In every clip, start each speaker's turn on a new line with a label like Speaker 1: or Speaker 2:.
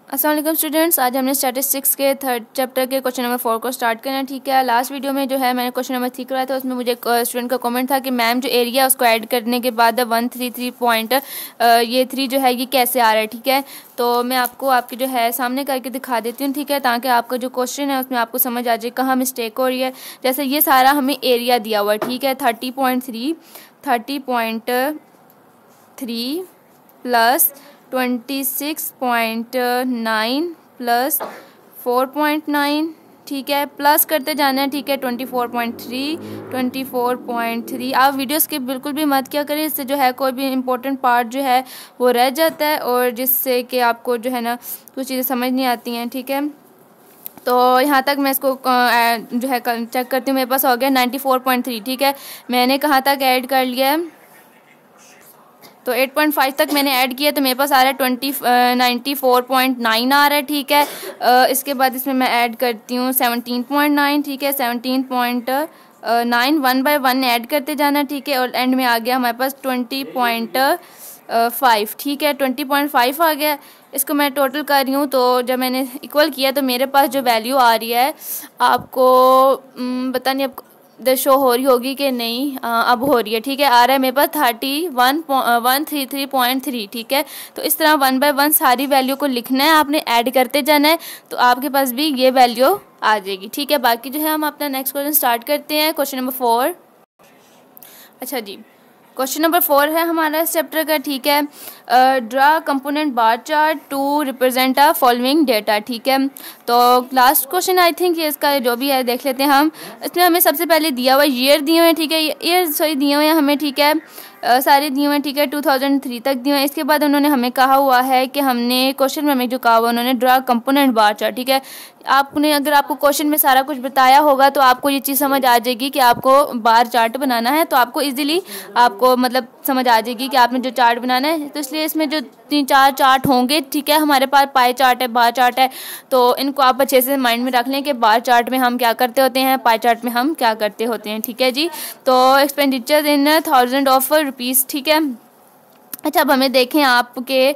Speaker 1: अस्सलाम वालेकुम स्टूडेंट्स, आज हमने स्टैटिस्टिक्स के थर्ड चैप्टर के क्वेश्चन नंबर 4 को स्टार्ट करना है। ठीक है, लास्ट वीडियो में जो है मैंने क्वेश्चन नंबर 3 कराया था, उसमें मुझे स्टूडेंट का कमेंट था कि मैम जो एरिया उसको ऐड करने के बाद 133 पॉइंट ये 3 जो है ये कैसे आ रहा है। ठीक है, तो मैं आपको आपके जो है सामने करके दिखा देती हूँ। ठीक है, ताकि आपका जो क्वेश्चन है उसमें आपको समझ आ जाए कहाँ मिस्टेक हो रही है। जैसे ये सारा हमें एरिया दिया हुआ है, ठीक है, 30.3 प्लस 26.9 प्लस 4.9, ठीक है, प्लस करते जाना है। ठीक है, 24.3। आप वीडियो स्किप बिल्कुल भी मत किया करें, इससे जो है कोई भी इम्पोर्टेंट पार्ट जो है वो रह जाता है और जिससे कि आपको जो है ना कुछ चीज़ें समझ नहीं आती हैं। ठीक है, तो यहाँ तक मैं इसको जो है चेक करती हूँ। मेरे पास हो गया 94.3। ठीक है, मैंने कहाँ तक ऐड कर लिया है, तो 8.5 तक मैंने ऐड किया, तो मेरे पास आ रहा है 94.9 आ रहा है। ठीक है, इसके बाद इसमें मैं ऐड करती हूँ 17.9। ठीक है, 17.9 1 बाय 1 ऐड करते जाना। ठीक है, और एंड में आ गया हमारे पास 20.5। ठीक है, 20.5 आ गया। इसको मैं टोटल कर रही हूँ, तो जब मैंने इक्वल किया तो मेरे पास जो वैल्यू आ रही है आपको पता नहीं आपको शो हो रही होगी कि नहीं, अब हो रही है। ठीक है, आ रहा है मेरे पास 133.3। ठीक है, तो इस तरह 1 बाय 1 सारी वैल्यू को लिखना है, आपने ऐड करते जाना है, तो आपके पास भी ये वैल्यू आ जाएगी। ठीक है, बाकी जो है हम अपना नेक्स्ट क्वेश्चन स्टार्ट करते हैं, क्वेश्चन नंबर 4। अच्छा जी, क्वेश्चन नंबर 4 है हमारा इस चैप्टर का। ठीक है, draw component bar chart to represent a following data. ठीक है, तो लास्ट क्वेश्चन आई थिंक ये इसका जो भी है देख लेते हैं हम। इसमें हमें सबसे पहले दिया हुआ ईयर दिए हुए हैं। ठीक है, ईयर सॉरी दिए हुए हैं हमें। ठीक है, सारे दिए हुए हैं। ठीक है, 2003 तक दिए हुए हैं। इसके बाद उन्होंने हमें कहा हुआ है कि हमने क्वेश्चन में हमें जो कहा हुआ उन्होंने ड्रा कंपोनेंट बार चार्ट। ठीक है, आपने अगर आपको क्वेश्चन में सारा कुछ बताया होगा तो आपको ये चीज़ समझ आ जाएगी कि आपको बार चार्ट बनाना है, तो आपको इजीली आपको मतलब समझ आ जाएगी कि आपने जो चार्ट बनाना है। तो इसलिए इसमें जो 3-4 चार्ट होंगे, ठीक है, हमारे पास पाई चार्ट है, बार चार्ट है, तो इनको आप अच्छे से माइंड में रख लें कि बार चार्ट में हम क्या करते होते हैं, पाई चार्ट में हम क्या करते होते हैं। ठीक है जी, तो एक्सपेंडिचर इन 1000 ऑफ रुपीज़। ठीक है, अच्छा अब हमें देखें आपके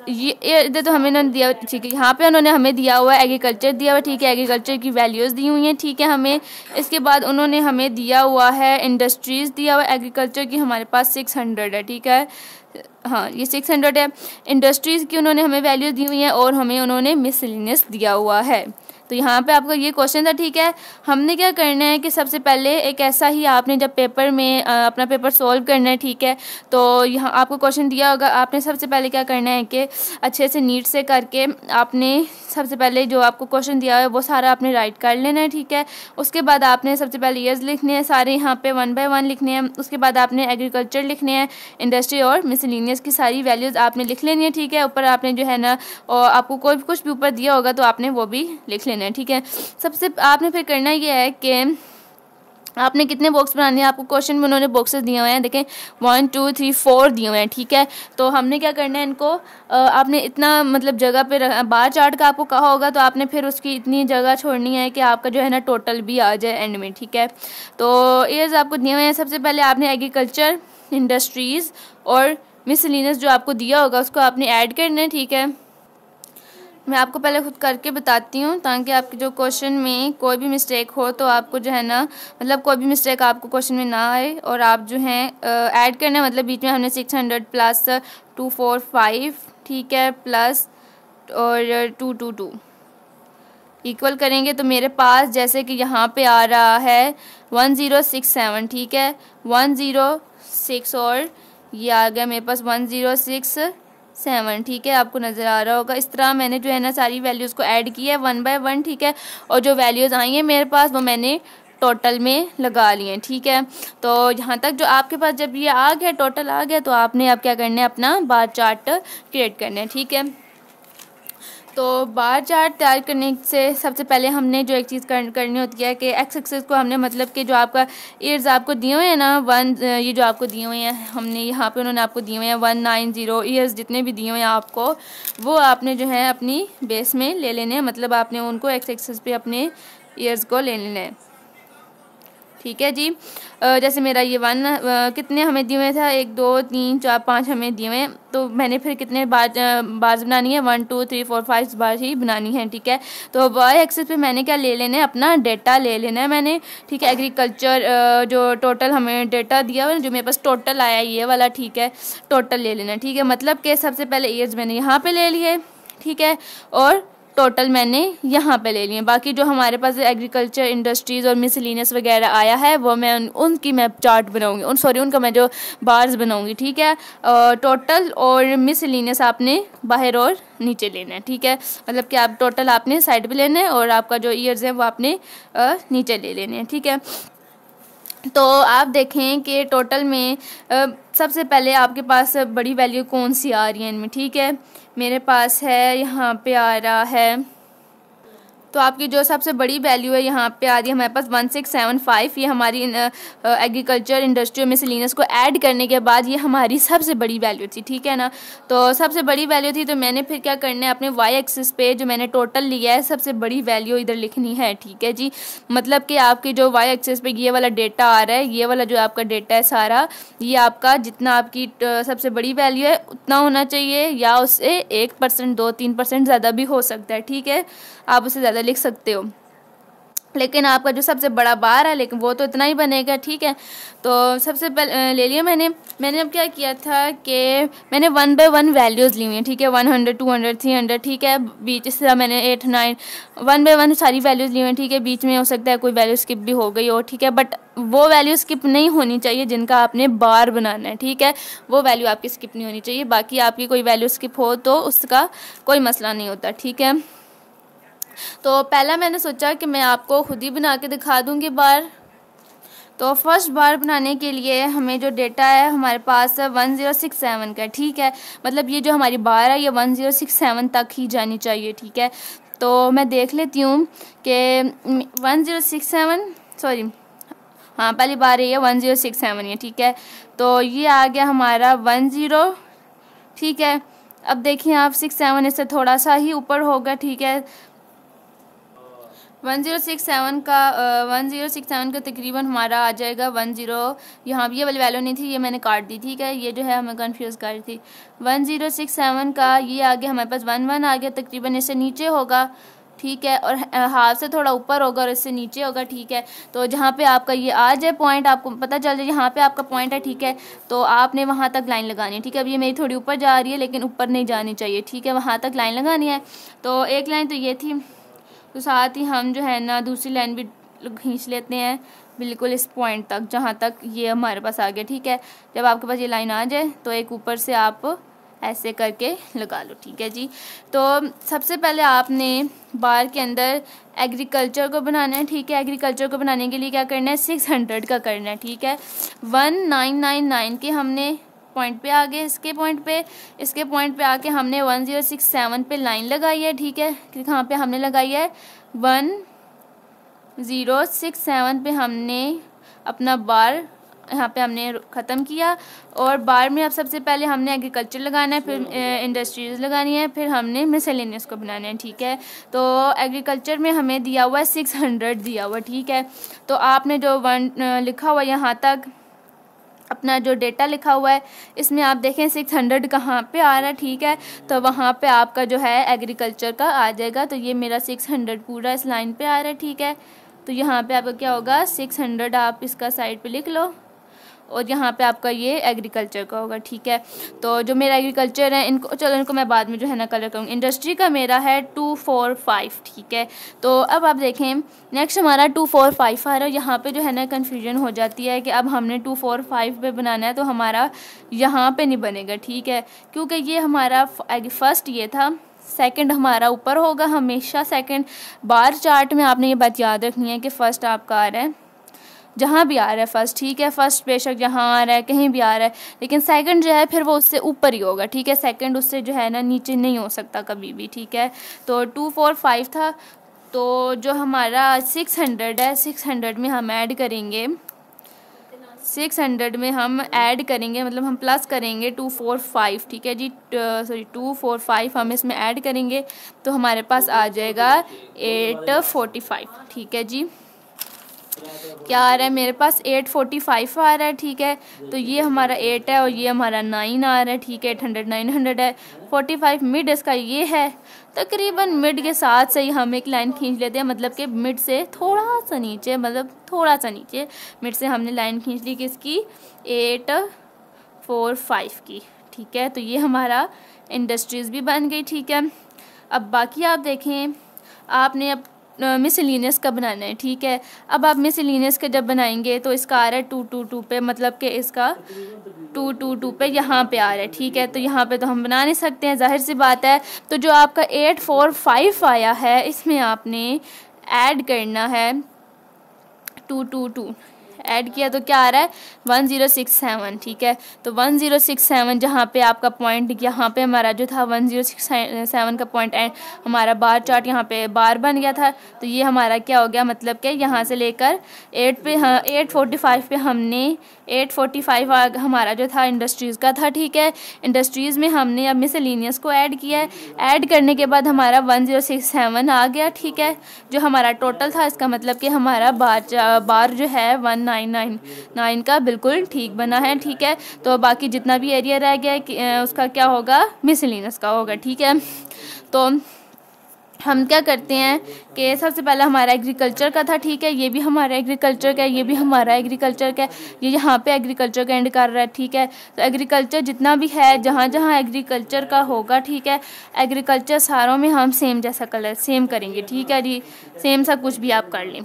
Speaker 1: ये इधर तो हमें उन्होंने दिया। ठीक है, यहाँ पे उन्होंने हमें दिया हुआ है एग्रीकल्चर दिया हुआ है। ठीक है, एग्रीकल्चर की वैल्यूज़ दी हुई हैं। ठीक है, हमें इसके बाद उन्होंने हमें दिया हुआ है इंडस्ट्रीज़ दिया हुआ है एग्रीकल्चर की, हमारे पास 600 है। ठीक है, हाँ ये 600 है। इंडस्ट्रीज़ की उन्होंने हमें वैल्यू दी हुई है और हमें उन्होंने मिसलिनियस दिया हुआ है। तो यहाँ पे आपका ये क्वेश्चन था। ठीक है, हमने क्या करना है कि सबसे पहले एक ऐसा ही आपने जब पेपर में अपना पेपर सॉल्व करना है। ठीक है, तो यहाँ आपको क्वेश्चन दिया होगा, आपने सबसे पहले क्या करना है कि अच्छे से नीट से करके आपने सबसे पहले जो आपको क्वेश्चन दिया है वो सारा आपने राइट कर लेना है। ठीक है, उसके बाद आपने सबसे पहले ईयर्स लिखने हैं सारे, यहाँ पे 1 बाय 1 लिखने हैं। उसके बाद आपने एग्रीकल्चर लिखने हैं, इंडस्ट्री और मिसलिनियस की सारी वैल्यूज़ आपने लिख लेनी है। ठीक है, ऊपर आपने जो है ना और आपको कोई कुछ भी ऊपर दिया होगा तो आपने वो भी लिख लेना है। ठीक है, सबसे आपने फिर करना ये है कि आपने कितने बॉक्स बनाने हैं, आपको क्वेश्चन में उन्होंने बॉक्सेस दिए हुए हैं, देखें 1 2 3 4 दिए हुए हैं। ठीक है, तो हमने क्या करना है इनको आपने इतना मतलब जगह पे बार चार्ट का आपको कहा होगा, तो आपने फिर उसकी इतनी जगह छोड़नी है कि आपका जो है ना टोटल भी आ जाए एंड में। ठीक है, तो ये आपको दिए हुए हैं। सबसे पहले आपने एग्रीकल्चर, इंडस्ट्रीज़ और मिसलिनियस जो आपको दिया होगा उसको आपने ऐड करना है। ठीक है, मैं आपको पहले खुद करके बताती हूँ ताकि आपके जो क्वेश्चन में कोई भी मिस्टेक हो तो आपको जो है ना मतलब कोई भी मिस्टेक आपको क्वेश्चन में ना आए और आप जो हैं ऐड करना है। मतलब बीच में हमने 600 प्लस 245, ठीक है, प्लस और 222 इक्वल करेंगे तो मेरे पास जैसे कि यहाँ पे आ रहा है 1067। ठीक है, 106 और ये आ गया मेरे पास 1067। ठीक है, आपको नज़र आ रहा होगा। इस तरह मैंने जो है ना सारी वैल्यूज़ को ऐड किया है 1 बाय 1। ठीक है, और जो वैल्यूज़ आई हैं मेरे पास वो मैंने टोटल में लगा लिए हैं। ठीक है, तो यहाँ तक जो आपके पास जब ये आ गया टोटल आ गया तो आपने अब क्या करना है, अपना बार चार्ट क्रिएट करना है। ठीक है, तो बार चार्ट तैयार करने से सबसे पहले हमने जो एक चीज़ करनी होती है कि एक्स एक्सिस को हमने मतलब कि जो आपका ईयर्स आपको दिए हुए हैं ना ये जो आपको दिए हुए हैं हमने यहाँ पे उन्होंने आपको दिए हुए हैं 190 ईयर्स जितने भी दिए हुए हैं आपको वो आपने जो है अपनी बेस में ले लेने हैं। मतलब आपने उनको एक्स एक्सिस पे अपने ईयर्स को ले लेना है। ठीक है जी। जैसे मेरा ये कितने हमें दिए हुए था, 1 2 3 4 5 हमें दिए हुए हैं, तो मैंने फिर कितने बार्स बनानी है, 1 2 3 4 5 बार ही बनानी है। ठीक है, तो वाई एक्सिस पे मैंने क्या ले लेना है, अपना डेटा ले लेना है मैंने। ठीक है, एग्रीकल्चर जो टोटल हमें डेटा दिया हुआ है, जो मेरे पास टोटल आया ये वाला, ठीक है, टोटल ले लेना है। ठीक है, मतलब कि सबसे पहले ईयर्स मैंने यहाँ पे ले लिए, ठीक है, और टोटल मैंने यहाँ पे ले लिए। बाकी जो हमारे पास एग्रीकल्चर, इंडस्ट्रीज़ और मिसलिनियस वगैरह आया है वो मैं उनकी मैं चार्ट बनाऊंगी, उनका मैं जो बार्स बनाऊंगी। ठीक है, टोटल और मिसलिनियस आपने बाहर और नीचे लेना है। ठीक है, मतलब कि आप टोटल आपने साइड पे लेना है और आपका जो ईयर्स है वो आपने नीचे ले लेने हैं। ठीक है, तो आप देखें कि टोटल में सबसे पहले आपके पास बड़ी वैल्यू कौन सी आ रही है इनमें। ठीक है, मेरे पास है यहाँ पे आ रहा है, तो आपकी जो सबसे बड़ी वैल्यू है यहाँ पे आ रही है हमारे पास 1675। ये हमारी एग्रीकल्चर, इंडस्ट्री और मिसलिनियस को ऐड करने के बाद ये हमारी सबसे बड़ी वैल्यू थी। ठीक है ना, तो सबसे बड़ी वैल्यू थी, तो मैंने फिर क्या करना है, अपने वाई एक्सिस पे जो मैंने टोटल लिया है सबसे बड़ी वैल्यू इधर लिखनी है। ठीक है जी, मतलब कि आपकी जो वाई एक्सिस पे ये वाला डेटा आ रहा है, ये वाला जो आपका डेटा है सारा, ये आपका जितना आपकी सबसे बड़ी वैल्यू है उतना होना चाहिए, या उससे 1% 2-3% ज़्यादा भी हो सकता है। ठीक है, आप उससे ज़्यादा लिख सकते हो, लेकिन आपका जो सबसे बड़ा बार है लेकिन वो तो इतना ही बनेगा। ठीक है, तो सबसे पहले ले लिया मैंने अब क्या किया था कि मैंने 1 by 1 वैल्यूज़ ली हुई हैं। ठीक है, 100 200 300, ठीक है, बीच इस तरह मैंने 8 9 1 by 1 सारी वैल्यूज़ ली हुई हैं। ठीक है, बीच में हो सकता है कोई वैल्यू स्किप भी हो गई हो। ठीक है, बट वो वैल्यू स्किप नहीं होनी चाहिए जिनका आपने बार बनाना है। ठीक है, वो वैल्यू आपकी स्किप नहीं होनी चाहिए, बाकी आपकी कोई वैल्यू स्किप हो तो उसका कोई मसला नहीं होता। ठीक है, तो पहला मैंने सोचा कि मैं आपको खुद ही बना के दिखा दूंगी बार। तो फर्स्ट बार बनाने के लिए हमें जो डेटा है हमारे पास 1067 का। ठीक है, मतलब ये जो हमारी बार है ये 1067 तक ही जानी चाहिए। ठीक है, तो मैं देख लेती हूँ कि 1067 सॉरी हाँ पहली बार ये 1067 है। ठीक है, तो ये आ गया हमारा 10। ठीक है, अब देखिए आप 67 इससे थोड़ा सा ही ऊपर होगा। ठीक है, 1067 का तकरीबन हमारा आ जाएगा 10। यहाँ ये वाली वैल्यू नहीं थी, ये मैंने काट दी। ठीक है, ये जो है हमें कंफ्यूज कर रही थी। 1067 का ये आ गया हमारे पास 11 आ गया, तकरीबन इससे नीचे होगा। ठीक है, और हाफ से थोड़ा ऊपर होगा और इससे नीचे होगा। ठीक है, तो जहाँ पे आपका ये आ जाए पॉइंट, आपको पता चल जाए यहाँ पे आपका पॉइंट है। ठीक है, तो आपने वहाँ तक लाइन लगानी है। ठीक है, अब ये मेरी थोड़ी ऊपर जा रही है लेकिन ऊपर नहीं जानी चाहिए। ठीक है, वहाँ तक लाइन लगानी है। तो एक लाइन तो ये थी, तो साथ ही हम जो है ना दूसरी लाइन भी खींच लेते हैं बिल्कुल इस पॉइंट तक जहाँ तक ये हमारे पास आ गया। ठीक है, जब आपके पास ये लाइन आ जाए तो एक ऊपर से आप ऐसे करके लगा लो। ठीक है जी, तो सबसे पहले आपने बार के अंदर एग्रीकल्चर को बनाना है। ठीक है, एग्रीकल्चर को बनाने के लिए क्या करना है, 600 का करना है। ठीक है, 1999 के हमने पॉइंट पे आ गए, इसके पॉइंट पे आके हमने 1067 पे लाइन लगाई है। ठीक है, कहाँ पे हमने लगाई है, 1067 पे हमने अपना बार यहाँ पे हमने ख़त्म किया। और बार में अब सबसे पहले हमने एग्रीकल्चर लगाना है, फिर इंडस्ट्रीज़ लगानी है, फिर हमने मिसलेनियस को बनाना है। ठीक है, तो एग्रीकल्चर में हमें दिया हुआ है 600 दिया हुआ। ठीक है, तो आपने जो 1 लिखा हुआ यहाँ तक अपना जो डेटा लिखा हुआ है इसमें आप देखें 600 कहाँ पे आ रहा है। ठीक है, तो वहाँ पे आपका जो है एग्रीकल्चर का आ जाएगा। तो ये मेरा 600 पूरा इस लाइन पे आ रहा है। ठीक है, तो यहाँ पे आपका क्या होगा, 600 आप इसका साइड पे लिख लो और यहाँ पे आपका ये एग्रीकल्चर का होगा। ठीक है, तो जो मेरा एग्रीकल्चर है इनको मैं बाद में जो है ना कलर करूँगी। इंडस्ट्री का मेरा है 245। ठीक है, तो अब आप देखें नेक्स्ट हमारा 245 आ रहा है। यहाँ पे जो है ना कन्फ्यूजन हो जाती है कि अब हमने 245 पे बनाना है तो हमारा यहाँ पे नहीं बनेगा। ठीक है, क्योंकि ये हमारा फर्स्ट ये था, सेकंड हमारा ऊपर होगा हमेशा। सेकंड बार चार्ट में आपने ये बात याद रखनी है कि फर्स्ट आपका आ रहा है जहाँ भी आ रहा है फर्स्ट। ठीक है, फर्स्ट बेशक जहाँ आ रहा है कहीं भी आ रहा है, लेकिन सेकंड जो है फिर वो उससे ऊपर ही होगा। ठीक है, सेकंड उससे जो है ना नीचे नहीं हो सकता कभी भी। ठीक है, तो 245 था, तो जो हमारा 600 है 600 में हम ऐड करेंगे 600 में हम ऐड करेंगे, मतलब हम प्लस करेंगे 245। ठीक है जी, सॉरी 245 हम इसमें ऐड करेंगे तो हमारे पास आ जाएगा 845। ठीक है जी, क्या आ रहा है मेरे पास 845 आ रहा है, ठीक है। तो ये हमारा 8 है और ये हमारा 9 आ रहा है, ठीक है। 800 900 है, 45 मिड इसका ये है। तकरीबन मिड के साथ से ही हम एक लाइन खींच लेते हैं, मतलब कि मिड से थोड़ा सा नीचे, मतलब थोड़ा सा नीचे मिड से हमने लाइन खींच ली किसकी, 845 की, ठीक है। तो ये हमारा इंडस्ट्रीज़ भी बन गई, ठीक है। अब बाकी आप देखें, आपने अब मिसलिनियस का बनाना है, ठीक है। अब आप मिसलिनियस का जब बनाएंगे तो इसका आ रहा है 222 पे, मतलब कि इसका 222 पे यहाँ पे आ रहा है, ठीक है। तो यहाँ पे तो हम बना नहीं सकते हैं, जाहिर सी बात है। तो जो आपका 845 आया है इसमें आपने ऐड करना है 222, ऐड किया तो क्या आ रहा है 1067, ठीक है। तो 1067 जहाँ पे आपका पॉइंट, यहाँ पे हमारा जो था 1067 का पॉइंट एंड हमारा बार चार्ट यहाँ पे बार बन गया था। तो ये हमारा क्या हो गया, मतलब कि यहाँ से लेकर 8 पे, हाँ 845 पे हमने 845 हमारा जो था इंडस्ट्रीज़ का था, ठीक है। इंडस्ट्रीज़ में हमने अब मिसलिनियस को ऐड किया है, ऐड करने के बाद हमारा 1067 आ गया, ठीक है। जो हमारा टोटल था, इसका मतलब कि हमारा बार जो है 1999 का बिल्कुल ठीक बना है, ठीक है। तो बाकी जितना भी एरिया रह गया उसका क्या होगा, मिसलिनियस का होगा, ठीक है। तो हम क्या करते हैं कि सबसे पहला हमारा एग्रीकल्चर का था, ठीक है। ये भी हमारा एग्रीकल्चर का है, ये भी हमारा एग्रीकल्चर का है, ये यहाँ पे एग्रीकल्चर का एंड कर रहा है, ठीक है। तो एग्रीकल्चर जितना भी है, जहाँ जहाँ एग्रीकल्चर का होगा, ठीक है, एग्रीकल्चर सारों में हम सेम जैसा कलर सेम करेंगे, ठीक है जी। सेम सा कुछ भी आप कर लें।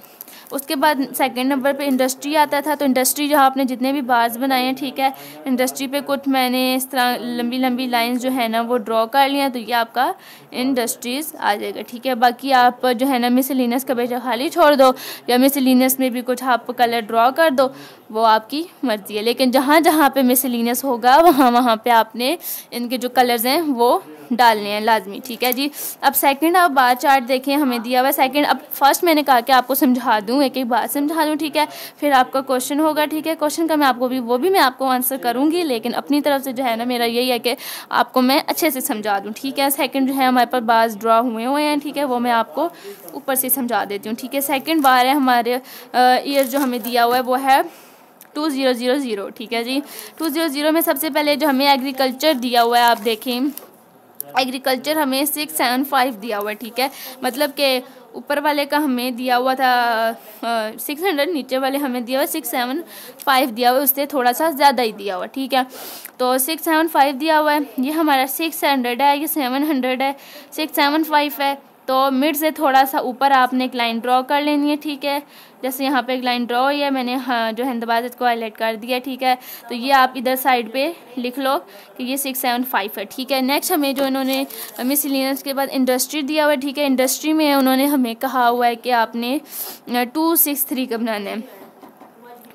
Speaker 1: उसके बाद सेकंड नंबर पे इंडस्ट्री आता था। तो इंडस्ट्री जहाँ आपने जितने भी बार्स बनाए हैं, ठीक है, इंडस्ट्री पे कुछ मैंने इस तरह लंबी लंबी लाइंस जो है ना वो ड्रॉ कर लिया, तो ये आपका इंडस्ट्रीज़ आ जाएगा, ठीक है। बाकी आप जो है ना मिसलिनियस का बेचा खाली छोड़ दो, या मिसलिनियस में भी कुछ आप कलर ड्रॉ कर दो, वो आपकी मर्ज़ी है। लेकिन जहाँ जहाँ पे मिसलिनियस होगा वहाँ वहाँ पे आपने इनके जो कलर्स हैं वो डालने हैं लाजमी, ठीक है जी। अब सेकंड आप बार चार्ट देखें, हमें दिया हुआ है सेकंड। अब फर्स्ट मैंने कहा कि आपको समझा दूँ, एक एक बार समझा दूँ, ठीक है। फिर आपका क्वेश्चन होगा, ठीक है। क्वेश्चन का मैं आपको वो भी मैं आपको आंसर करूँगी, लेकिन अपनी तरफ से जो है ना मेरा यही है कि आपको मैं अच्छे से समझा दूँ, ठीक है। सेकंड जो है हमारे पास बार्स ड्रॉ हुए हैं, ठीक है, वो मैं आपको ऊपर से समझा देती हूँ, ठीक है। सेकंड बार है हमारे ईयर जो हमें दिया हुआ है वो है 2000, ठीक है जी। 2000 में सबसे पहले जो हमें एग्रीकल्चर दिया हुआ है, आप देखें एग्रीकल्चर हमें 675 दिया हुआ है, ठीक है। मतलब कि ऊपर वाले का हमें दिया हुआ था 600, नीचे वाले हमें दिया हुआ 675 दिया हुआ है, उससे थोड़ा सा ज़्यादा ही दिया हुआ, ठीक है। तो 675 दिया हुआ है, ये हमारा 600 है, ये 700 है, 675 है। तो मिड से थोड़ा सा ऊपर आपने एक लाइन ड्रॉ कर लेनी है, ठीक है। जैसे यहाँ पे एक लाइन ड्रॉ हुई है, मैंने हाँ जो हिंदबाज इसको हाईलाइट कर दिया, ठीक है। तो ये आप इधर साइड पे लिख लो कि ये 675 है, ठीक है। नेक्स्ट हमें जो इन्होंने मिसलिनियस के बाद इंडस्ट्री दिया हुआ है, ठीक है। इंडस्ट्री में उन्होंने हमें कहा हुआ है कि आपने 263 का बनाना है,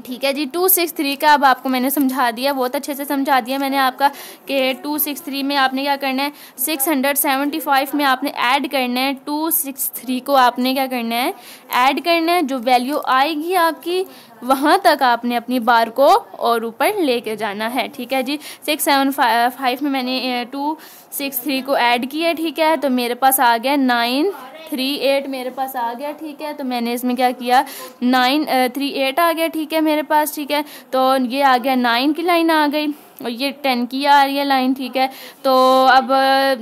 Speaker 1: ठीक है जी। 263 का अब आपको मैंने समझा दिया, बहुत अच्छे से समझा दिया मैंने आपका कि 263 में आपने क्या करना है, 675 में आपने ऐड करना है 263 को, आपने क्या करना है ऐड करना है। जो वैल्यू आएगी आपकी वहाँ तक आपने अपनी बार को और ऊपर लेके जाना है, ठीक है जी। 675 में मैंने 263 को ऐड किया, ठीक है। तो मेरे पास आ गया 938 मेरे पास आ गया, ठीक है। तो मैंने इसमें क्या किया 938 आ गया, ठीक है मेरे पास, ठीक है। तो ये आ गया 9 की लाइन आ गई और ये 10 की आ रही है लाइन, ठीक है। तो अब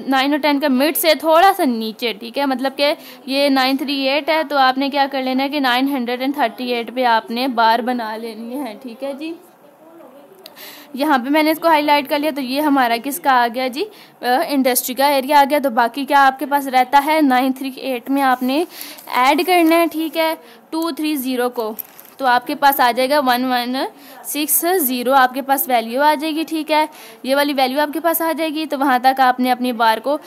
Speaker 1: 9 और 10 का मिड से थोड़ा सा नीचे, ठीक है, मतलब कि ये 938 है, तो आपने क्या कर लेना है कि 938 पे आपने बार बना लेनी है, ठीक है जी। यहाँ पे मैंने इसको हाईलाइट कर लिया। तो ये हमारा किसका आ गया जी, इंडस्ट्री का एरिया आ गया। तो बाकी क्या आपके पास रहता है 938 में आपने ऐड करना है, ठीक है, 230 को। तो आपके पास आ जाएगा 1160, आपके पास वैल्यू आ जाएगी, ठीक है। ये वाली वैल्यू आपके पास आ जाएगी। तो वहाँ तक आपने अपनी बार को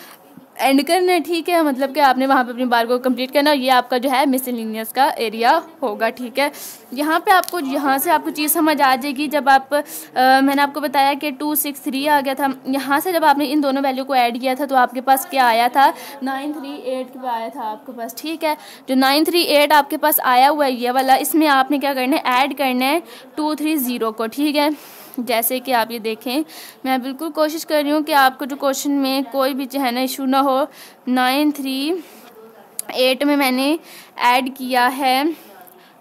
Speaker 1: एंड करना है, ठीक है, मतलब कि आपने वहाँ पे अपनी बार को कंप्लीट करना है। ये आपका जो है मिसलिनियस का एरिया होगा, ठीक है। यहाँ पे आपको यहाँ से आपको चीज़ समझ आ जाएगी जब आप मैंने आपको बताया कि 263 आ गया था। यहाँ से जब आपने इन दोनों वैल्यू को ऐड किया था तो आपके पास क्या आया था 938 पे आया था आपके पास, ठीक है। जो 938 आपके पास आया हुआ है ये वाला, इसमें आपने क्या करना है ऐड करना है 230 को, ठीक है। जैसे कि आप ये देखें, मैं बिल्कुल कोशिश कर रही हूँ कि आपको जो क्वेश्चन में कोई भी जो है ना इशू ना हो। 938 में मैंने ऐड किया है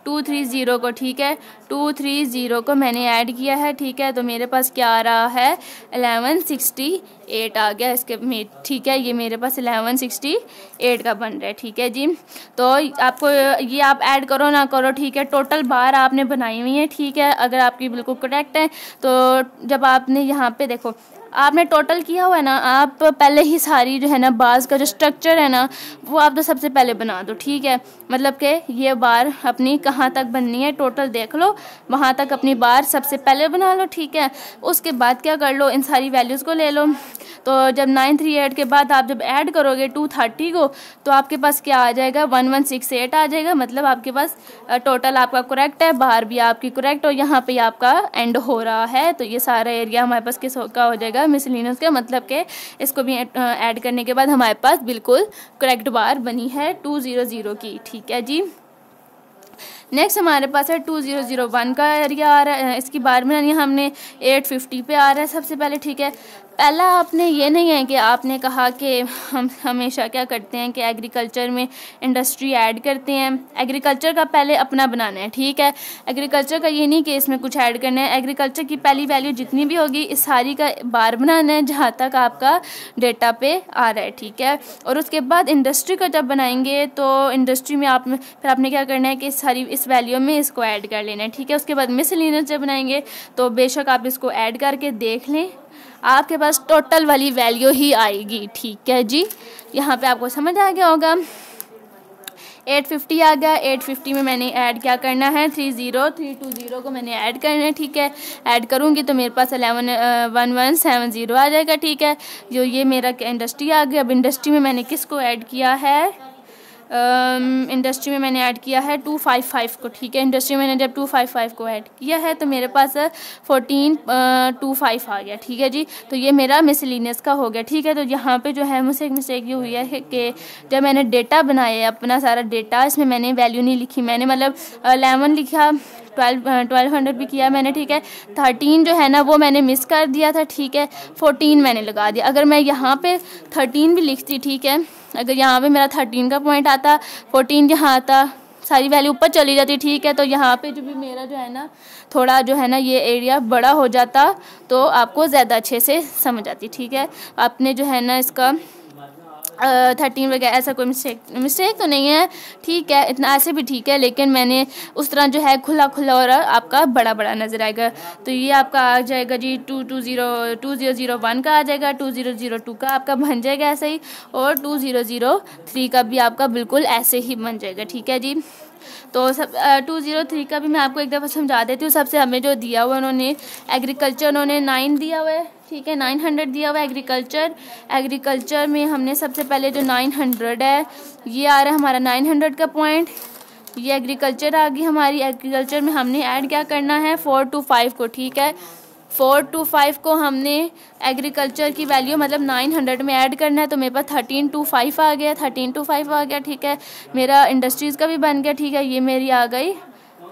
Speaker 1: 230 को, ठीक है, 230 को मैंने ऐड किया है, ठीक है, तो मेरे पास क्या आ रहा है 1168 आ गया इसके में, ठीक है, ये मेरे पास 1168 का बन रहा है, ठीक है जी। तो आपको ये आप ऐड करो ना करो, ठीक है, टोटल बार आपने बनाई हुई है, ठीक है, अगर आपकी बिल्कुल करेक्ट है तो जब आपने यहाँ पे देखो आपने टोटल किया हुआ है ना, आप पहले ही सारी जो है ना बार्स का जो स्ट्रक्चर है ना वो आप तो सबसे पहले बना दो, ठीक है, मतलब कि ये बार अपनी कहाँ तक बननी है टोटल देख लो, वहाँ तक अपनी बार सबसे पहले बना लो, ठीक है। उसके बाद क्या कर लो, इन सारी वैल्यूज़ को ले लो, तो जब 938 के बाद आप जब ऐड करोगे 230 को तो आपके पास क्या आ जाएगा 1168 आ जाएगा, मतलब आपके पास टोटल आपका करेक्ट है, बाहर भी आपकी करेक्ट और यहाँ पे आपका एंड हो रहा है, तो ये सारा एरिया हमारे पास किस का हो जाएगा मिसलिनियस का, मतलब कि इसको भी ऐड करने के बाद हमारे पास बिल्कुल करेक्ट बार बनी है 200 की, ठीक है जी। नेक्स्ट हमारे पास है 2001 का एरिया आ रहा है, इसकी बार बनानी है हमने 850 पे आ रहा है सबसे पहले, ठीक है। पहला आपने ये नहीं है कि आपने कहा कि हम हमेशा क्या करते हैं कि एग्रीकल्चर में इंडस्ट्री ऐड करते हैं, एग्रीकल्चर का पहले अपना बनाना है, ठीक है, एग्रीकल्चर का ये नहीं कि इसमें कुछ ऐड करना है, एग्रीकल्चर की पहली वैल्यू जितनी भी होगी इस सारी का बार बनाना है जहाँ तक आपका डेटा पे आ रहा है, ठीक है। और उसके बाद इंडस्ट्री का जब बनाएंगे तो इंडस्ट्री में फिर आपने क्या करना है कि सारी इस वैल्यू में इसको ऐड कर लेना है, ठीक है। उसके बाद मिसलिनियस जब बनाएंगे तो बेशक आप इसको ऐड करके देख लें, आपके पास टोटल वाली वैल्यू ही आएगी, ठीक है जी। यहाँ पे आपको समझ आ गया होगा। 850 आ गया, 850 में मैंने ऐड क्या करना है 30320 को मैंने ऐड करना है, ठीक है। ऐड करूँगी तो मेरे पास 1170 आ जाएगा, ठीक है। जो ये मेरा इंडस्ट्री आ गया, अब इंडस्ट्री में मैंने किसको ऐड किया है, इंडस्ट्री में मैंने ऐड किया है 255 को, ठीक है। इंडस्ट्री में मैंने जब 255 को ऐड किया है तो मेरे पास 1425 आ गया, ठीक है जी। तो ये मेरा मिसलिनियस का हो गया, ठीक है। तो यहाँ पे जो है मुझसे एक मिस्टेक ये हुई है कि जब मैंने डेटा बनाया अपना सारा डेटा, इसमें मैंने वैल्यू नहीं लिखी, मैंने मतलब 11 लिखा, 1200 भी किया मैंने, ठीक है। 13 जो है ना वो मैंने मिस कर दिया था, ठीक है। 14 मैंने लगा दिया, अगर मैं यहाँ पे 13 भी लिखती, ठीक है, अगर यहाँ पे मेरा 13 का पॉइंट आता, 14 यहाँ आता, सारी वैल्यू ऊपर चली जाती, ठीक है। तो यहाँ पे जो भी मेरा जो है ना थोड़ा जो है ना ये एरिया बड़ा हो जाता तो आपको ज़्यादा अच्छे से समझ आती, ठीक है। आपने जो है ना इसका 13 वगैरह ऐसा कोई मिस्टेक तो नहीं है, ठीक है, इतना ऐसे भी ठीक है, लेकिन मैंने उस तरह जो है खुला खुला और आपका बड़ा बड़ा नज़र आएगा। तो ये आपका आ जाएगा जी 2001 का आ जाएगा, 2002 का आपका बन जाएगा ऐसे ही, और 2003 का भी आपका बिल्कुल ऐसे ही बन जाएगा, ठीक है जी। तो सब 203 का भी मैं आपको एक दफ़ा समझा देती हूँ। सबसे हमें जो दिया हुआ उन्होंने एग्रीकल्चर उन्होंने 9 दिया हुआ है, ठीक है, 900 दिया हुआ है एग्रीकल्चर में हमने सबसे पहले जो 900 है ये आ रहा है हमारा 900 का पॉइंट, ये एग्रीकल्चर आ गई हमारी। एग्रीकल्चर में हमने ऐड क्या करना है 425 को, ठीक है, 425 को हमने एग्रीकल्चर की वैल्यू मतलब 900 में ऐड करना है, तो मेरे पास 1325 आ गया, 1325 आ गया, ठीक है। मेरा इंडस्ट्रीज़ का भी बन गया, ठीक है, ये मेरी आ गई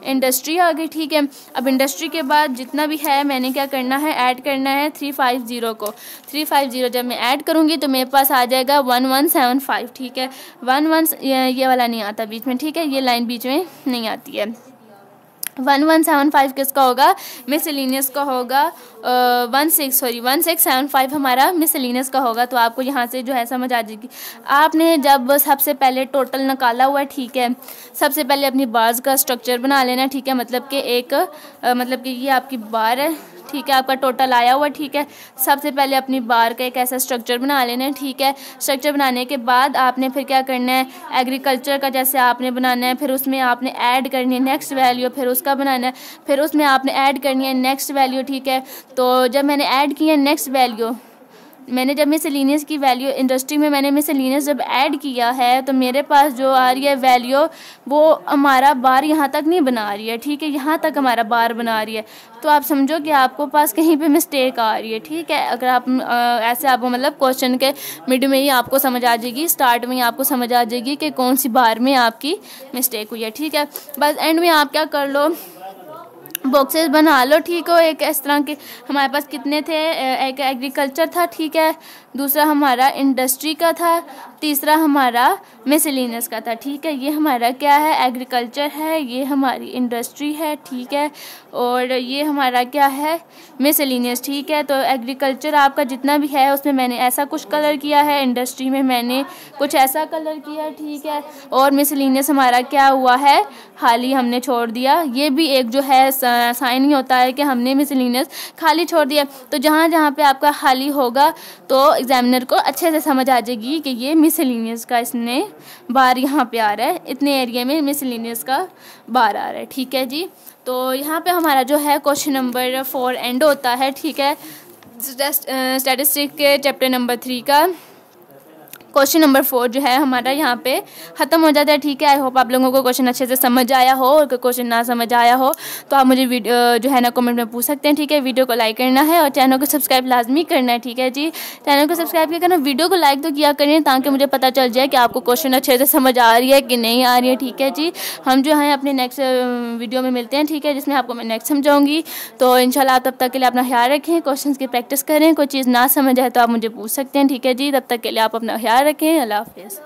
Speaker 1: इंडस्ट्री आ गई, ठीक है। अब इंडस्ट्री के बाद जितना भी है मैंने क्या करना है ऐड करना है 350 को, 350 जब मैं ऐड करूँगी तो मेरे पास आ जाएगा 1175, ठीक है। 11 ये वाला नहीं आता बीच में, ठीक है, ये लाइन बीच में नहीं आती है। 1175 किसका होगा मिसलिनियस का होगा, 1675 हमारा मिसलिनियस का होगा। तो आपको यहाँ से जो है समझ आ जाएगी। आपने जब सबसे पहले टोटल निकाला हुआ है, ठीक है, सबसे पहले अपनी बार्स का स्ट्रक्चर बना लेना, ठीक है, मतलब कि एक मतलब कि ये आपकी बार है, ठीक है, आपका टोटल आया हुआ, ठीक है। सबसे पहले अपनी बार का एक ऐसा स्ट्रक्चर बना लेना है, ठीक है। स्ट्रक्चर बनाने के बाद आपने फिर क्या करना है एग्रीकल्चर का जैसे आपने बनाना है, फिर उसमें आपने ऐड करनी है नेक्स्ट वैल्यू, फिर उसका बनाना है, फिर उसमें आपने ऐड करनी है नेक्स्ट वैल्यू, ठीक है। तो जब मैंने ऐड की है नेक्स्ट वैल्यू, मैंने जब मिसलिनियस की वैल्यू इंडस्ट्री में मैंने मिसलिनियस जब ऐड किया है तो मेरे पास जो आ रही है वैल्यू वो हमारा बार यहाँ तक नहीं बना रही है, ठीक है, यहाँ तक हमारा बार बना रही है। तो आप समझो कि आपको पास कहीं पे मिस्टेक आ रही है, ठीक है। अगर आप ऐसे आपको मतलब क्वेश्चन के मिड में ही आपको समझ आ जाएगी, स्टार्ट में ही आपको समझ आ जाएगी कि कौन सी बार में आपकी मिस्टेक हुई है, ठीक है। बस एंड में आप क्या कर लो, बॉक्सेस बना लो, ठीक हो। एक इस तरह के हमारे पास कितने थे, एक एग्रीकल्चर था, ठीक है, दूसरा हमारा इंडस्ट्री का था, तीसरा हमारा मिसलिनियस का था, ठीक है। ये हमारा क्या है, एग्रीकल्चर है, ये हमारी इंडस्ट्री है, ठीक है, और ये हमारा क्या है, मिसलिनियस, ठीक है। तो एग्रीकल्चर आपका जितना भी है उसमें मैंने ऐसा कुछ कलर किया है, इंडस्ट्री में मैंने कुछ ऐसा कलर किया, ठीक है, और मिसलिनियस हमारा क्या हुआ है, खाली हमने छोड़ दिया। ये भी एक जो है साइन ही होता है कि हमने मिसलिनियस खाली छोड़ दिया। तो जहाँ जहाँ पे आपका खाली होगा तो एग्जामिनर को अच्छे से समझ आ जाएगी कि ये मिसलिनियस का इसने बार यहाँ पे आ रहा है, इतने एरिया में मिसलिनियस का बार आ रहा है, ठीक है जी। तो यहाँ पे हमारा जो है क्वेश्चन नंबर 4 एंड होता है, ठीक है, स्टैटिस्टिक्स के चैप्टर नंबर 3 का क्वेश्चन नंबर 4 जो है हमारा यहाँ पे ख़त्म हो जाता है, ठीक है। आई होप आप लोगों को क्वेश्चन अच्छे से समझ आया हो, और क्वेश्चन ना समझ आया हो तो आप मुझे वीडियो जो है ना कमेंट में पूछ सकते हैं, ठीक है। वीडियो को लाइक करना है और चैनल को सब्सक्राइब लाजमी करना है, ठीक है जी। चैनल को सब्सक्राइब किया करना, वीडियो को लाइक तो किया करें ताकि मुझे पता चल जाए कि आपको क्वेश्चन अच्छे से समझ आ रही है कि नहीं आ रही है, ठीक है जी। हम जो है अपने नेक्स्ट वीडियो में मिलते हैं, ठीक है, जिसमें आपको मैं नेक्स्ट समझाऊंगी। तो इंशाल्लाह तब तक के लिए अपना ख्याल रखें, क्वेश्चन की प्रैक्टिस करें, कोई चीज़ ना समझ आए तो आप मुझे पूछ सकते हैं, ठीक है जी। तब तक के लिए आप अपना ख्याल रखें, अल्लाह हाफ़िज़।